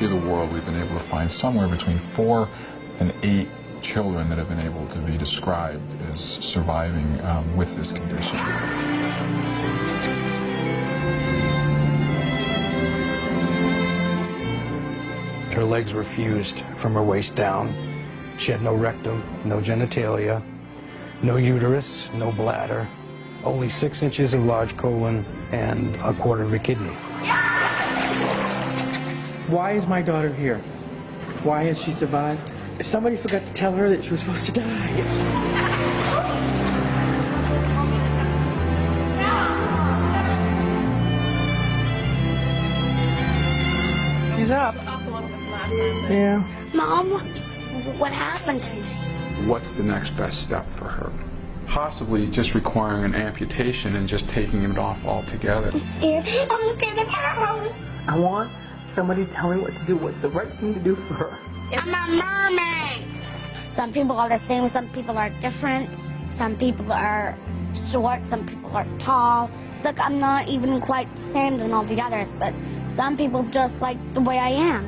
history of the world, we've been able to find somewhere between 4 and 8 children that have been able to be described as surviving with this condition. Her legs were fused from her waist down. She had no rectum, no genitalia, no uterus, no bladder, only 6 inches of large colon and a quarter of a kidney. Why is my daughter here? Why has she survived? Somebody forgot to tell her that she was supposed to die. She's up. Yeah. Mom, what happened to me? What's the next best step for her? Possibly just requiring an amputation and just taking it off altogether. I'm scared. I'm scared to tell her. I want somebody to tell me what to do, what's the right thing to do for her. I'm a mermaid. Some people are the same, some people are different. Some people are short, some people are tall. Look, I'm not even quite the same than all the others, but some people just like the way I am.